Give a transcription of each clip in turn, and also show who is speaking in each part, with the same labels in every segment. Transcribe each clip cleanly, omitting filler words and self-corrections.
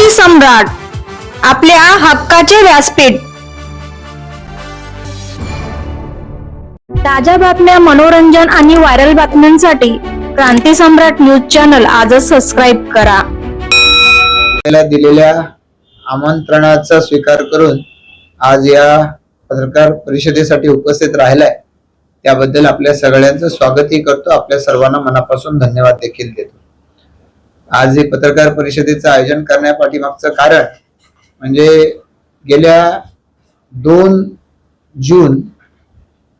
Speaker 1: क्रांती सम्राट, आपल्या हक्काचे व्यासपीठ. ताज्या बातम्या, मनोरंजन आणि व्हायरल बातम्यांसाठी क्रांती सम्राट न्यूज चॅनल आजच सबस्क्राईब करा.
Speaker 2: दिलेल्या आमंत्रणाचा स्वीकार करून आज या पत्रकार परिषदेसाठी उपस्थित राहिलाय त्याबद्दल आपल्या सगळ्यांचं स्वागतही करतो. आपल्या सर्वांना मनापासून धन्यवाद देखील देतो. आज हे पत्रकार परिषदेचं आयोजन करण्यापाठीमागचं कारण म्हणजे गेल्या 2 जून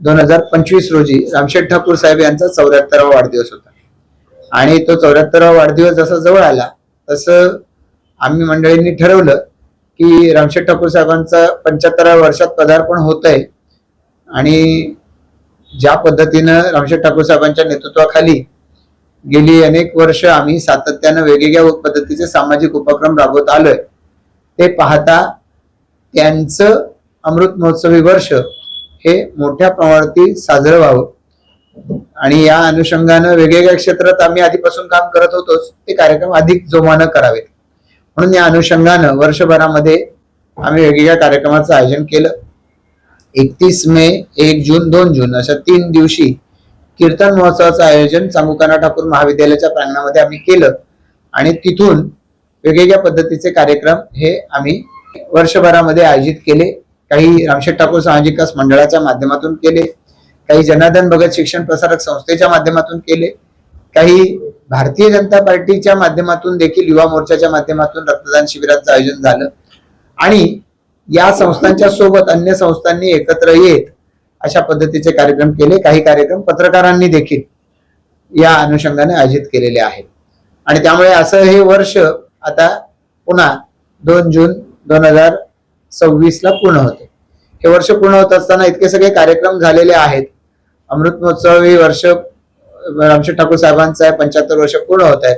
Speaker 2: 2025 रोजी रामशेठ ठाकूर साहेब यांचा 74वा वाढदिवस होता आणि तो 74वा वाढदिवस जसा जवळ आला तसं आम्ही मंडळींनी ठरवलं की रामशेठ ठाकूर साहेबांचा 75व्या वर्षात पदार्पण होत आहे आणि ज्या पद्धतीनं रामशेठ ठाकूर साहेबांच्या नेतृत्वाखाली गेली अनेक वर्ष आम्ही सातत्यानं वेगवेगळ्या पद्धतीचे सामाजिक उपक्रम राबवत आलोय ते पाहता त्यांचं अमृत महोत्सवी वर्ष हे मोठ्या प्रमाणावरती साजरं व्हावं आणि या अनुषंगानं वेगवेगळ्या क्षेत्रात आम्ही आधीपासून काम करत होतोच ते कार्यक्रम अधिक जोमानं करावेत म्हणून या अनुषंगानं वर्षभरामध्ये आम्ही वेगवेगळ्या कार्यक्रमाचं आयोजन केलं. 31 मे, 1 जून, 2 जून अशा 3 दिवशी कीर्तन महोत्सवाचं आयोजन चांगुकाना ठाकूर महाविद्यालयाच्या प्रांगणामध्ये आम्ही केलं आणि तिथून वेगवेगळ्या पद्धतीचे कार्यक्रम हे आम्ही वर्षभरामध्ये आयोजित केले. काही रामशेठ ठाकूर सामाजिक विकास मंडळाच्या माध्यमातून केले, काही जनार्दन भगत शिक्षण प्रसारक संस्थेच्या माध्यमातून केले, काही भारतीय जनता पार्टीच्या माध्यमातून देखील युवा मोर्चाच्या माध्यमातून रक्तदान शिबिराचं आयोजन झालं आणि या संस्थांच्या सोबत अन्य संस्थांनी एकत्र येत अशा पद्धतीचे कार्यक्रम केले. काही कार्यक्रम पत्रकारांनी देखील या अनुषंगाने आयोजित केलेले आहेत आणि त्यामुळे असं हे वर्ष आता पुन्हा 2 जून 2026 ला पूर्ण होते. हे वर्ष पूर्ण होत असताना इतके सगळे कार्यक्रम झालेले आहेत. अमृत महोत्सवी वर्ष रामशेठ ठाकूर साहेबांचा 75 वर्ष पूर्ण होत आहे.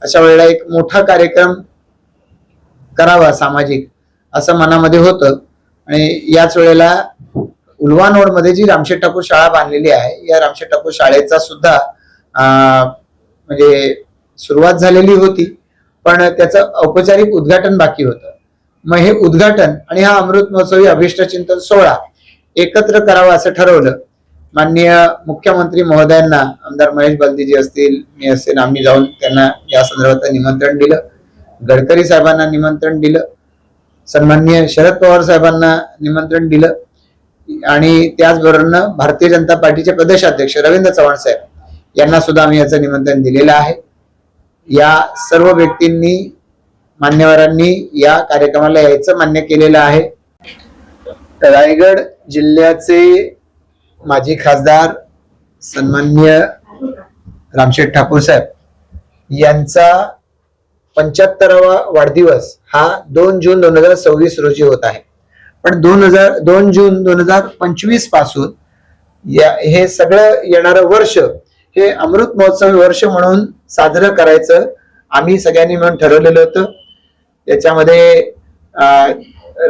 Speaker 2: अशा वेळेला एक मोठा कार्यक्रम करावा सामाजिक असं मनामध्ये होतं आणि याच वेळेला उल्वानोड मध्ये जी रामशेठ ठाकूर शाळा बांधलेली आहे या रामशेठ ठाकूर शाळेचा सुद्धा म्हणजे सुरुवात झालेली होती पण त्याचं औपचारिक उद्घाटन बाकी होतं. मग हे उद्घाटन आणि हा अमृत महोत्सवी अभिष्ट चिंतन सोहळा एकत्र करावा असं ठरवलं. माननीय मुख्यमंत्री महोदयांना आमदार महेश बलदीजी असतील, मी असेल, आम्ही जाऊन त्यांना या संदर्भात निमंत्रण दिलं. गडकरी साहेबांना निमंत्रण दिलं, सन्माननीय शरद पवार साहेबांना निमंत्रण दिलं आणि त्याचबरोबर भारतीय जनता पार्टीचे प्रदेशाध्यक्ष रवींद्र चव्हाण साहेब यांना सुद्धा आम्ही याचं निमंत्रण दिलेलं आहे. या सर्व व्यक्तींनी, मान्यवरांनी या कार्यक्रमाला यायचं मान्य केलेलं आहे. रायगड जिल्ह्याचे माजी खासदार सन्माननीय रामशेठ ठाकूर साहेब यांचा 75वा वाढदिवस हा 2 जून 2026 रोजी होत आहे. पण 2 जून 2025 पासून हे सगळं येणारं वर्ष हे अमृत महोत्सवी वर्ष म्हणून साजरं करायचं आम्ही सगळ्यांनी मिळून ठरवलेलं होतं. त्याच्यामध्ये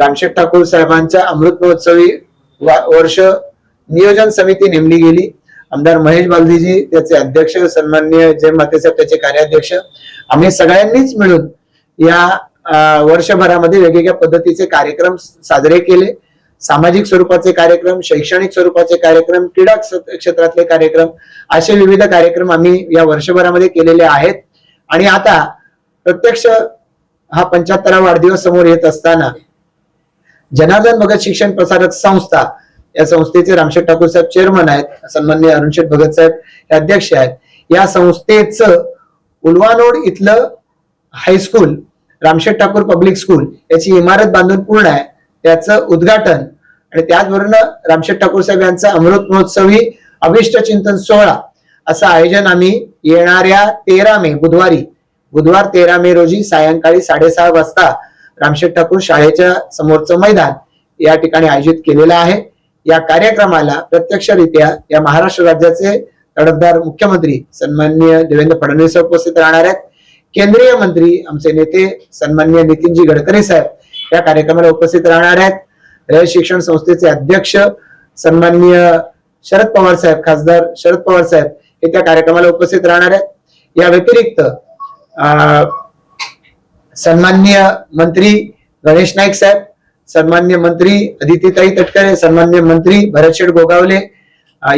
Speaker 2: रामशेठ ठाकूर साहेबांच्या अमृत महोत्सवी वर्ष नियोजन समिती नेमली गेली. आमदार महेश बालदीजी त्याचे अध्यक्ष, सन्माननीय जय माते साहेब त्याचे कार्याध्यक्ष. आम्ही सगळ्यांनीच मिळून या वर्षभरामध्ये वेगवेगळ्या पद्धतीचे कार्यक्रम साजरे केले. सामाजिक स्वरूपाचे कार्यक्रम, शैक्षणिक स्वरूपाचे कार्यक्रम, क्रीडा क्षेत्रातले कार्यक्रम असे विविध कार्यक्रम आम्ही या वर्षभरामध्ये केलेले आहेत. आणि आता प्रत्यक्ष हा 75वा वाढदिवस समोर येत असताना जनार्दन भगत शिक्षण प्रसारक संस्था या संस्थेचे रामशेठ ठाकूर साहेब चेअरमन आहेत, सन्माननीय अरुणशेठ भगत साहेब हे अध्यक्ष आहेत. या संस्थेचं उल्वानोड इथलं high school Ramsheth Thakur public school याची इमारत बांधून पूर्ण आहे, त्याचं उद्घाटन आणि त्याचबरोबर रामशेठ ठाकूर साहेब यांचा अमृत महोत्सवी अभिष्ट चिंतन सोहळा असं आयोजन आम्ही येणाऱ्या 13 मे बुधवार 13 मे रोजी सायंकाळी 6:30 वाजता रामशेठ ठाकूर शाळेच्या समोरचं मैदान या ठिकाणी आयोजित केलेलं आहे. या कार्यक्रमाला प्रत्यक्षरित्या या महाराष्ट्र राज्याचे तडफदार मुख्यमंत्री सन्माननीय देवेंद्र फडणवीस उपस्थित राहणार आहेत. केंद्रीय मंत्री आमचे नेते सन्माननीय नितीनजी गडकरी साहेब या कार्यक्रमाला उपस्थित राहणार आहेत. रयत शिक्षण संस्थेचे अध्यक्ष सन्माननीय शरद पवार साहेब, खासदार शरद पवार साहेब हे त्या कार्यक्रमाला उपस्थित राहणार आहेत. या व्यतिरिक्त सन्माननीय मंत्री गणेश नाईक साहेब, सन्माननीय मंत्री अदितीताई तटकरे, सन्माननीय मंत्री भरतशेठ गोगावले,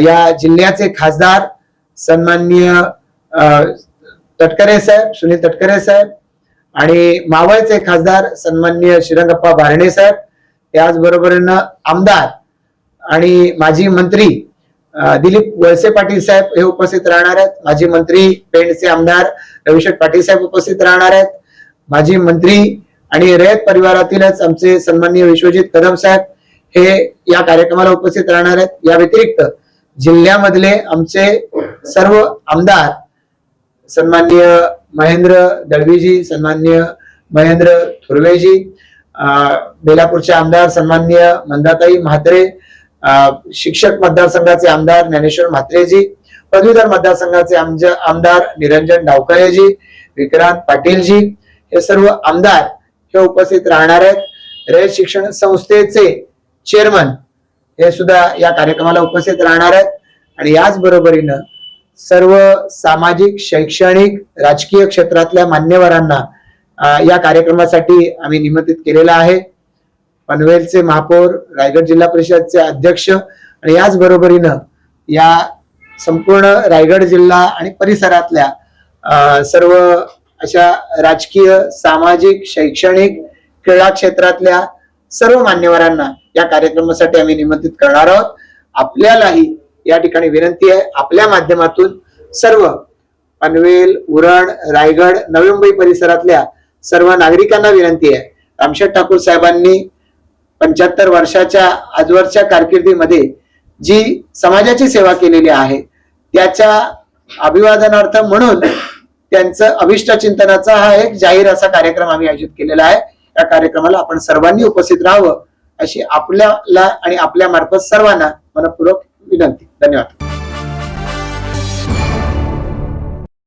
Speaker 2: या जिल्ह्याचे खासदार सन्माननीय तटकरे साहेब, सुनील तटकरे साहेब, आणि मावळचे खासदार सन्माननीय श्रीरंगप्पा बारणे साहेब, त्याचबरोबरीनं आमदार आणि माजी मंत्री दिलीप वळसे पाटील साहेब हे उपस्थित राहणार आहेत. माजी मंत्री पेंडचे आमदार रविशेठ पाटील साहेब उपस्थित राहणार आहेत. माजी मंत्री आणि रयत परिवारातीलच आमचे सन्माननीय विश्वजित कदम साहेब हे या कार्यक्रमाला उपस्थित राहणार आहेत. या व्यतिरिक्त जिल्ह्यामधले आमचे सर्व आमदार सन्माननीय महेंद्र दळवीजी, सन्माननीय महेंद्र थुर्वेजी, बेलापूरचे आमदार सन्माननीय मंदाताई म्हात्रे, शिक्षक मतदारसंघाचे आमदार ज्ञानेश्वर म्हात्रेजी, पदवीधर मतदारसंघाचे आमदार निरंजन डावकरेजी, विक्रांत पाटीलजी, हे सर्व आमदार हे उपस्थित राहणार आहेत. रयत शिक्षण संस्थेचे चेअरमन हे सुद्धा या कार्यक्रमाला उपस्थित राहणार आहेत. आणि याच बरोबरीनं सर्व सामाजिक, शैक्षणिक, राजकीय क्षेत्रातल्या मान्यवरांना या कार्यक्रमासाठी आम्ही निमंत्रित केलेलं आहे. पनवेलचे महापौर, रायगड जिल्हा परिषदचे अध्यक्ष आणि याच बरोबरीनं या संपूर्ण रायगड जिल्हा आणि परिसरातल्या सर्व अशा राजकीय, सामाजिक, शैक्षणिक, क्रीडा क्षेत्रातल्या सर्व मान्यवरांना या कार्यक्रमासाठी आम्ही निमंत्रित करणार आहोत. आपल्यालाही या ठिकाणी विनंती आहे, आपल्या माध्यमातून सर्व पनवेल, उरण, रायगड, नवी मुंबई परिसरातल्या सर्व नागरिकांना विनंती आहे. रामशेठ ठाकूर साहेबांनी 75 वर्षाच्या आजवरच्या कारकिर्दीमध्ये जी समाजाची सेवा केलेली आहे त्याच्या अभिवादनार्थ म्हणून त्यांचं अभिष्ट चिंतनाचा हा एक जाहीर असा कार्यक्रम आम्ही आयोजित केलेला आहे. या कार्यक्रमाला आपण सर्वांनी उपस्थित राहावं अशी आपल्याला आणि आपल्या मार्फत सर्वांना मनपूर्वक विनंती. धन्यवाद.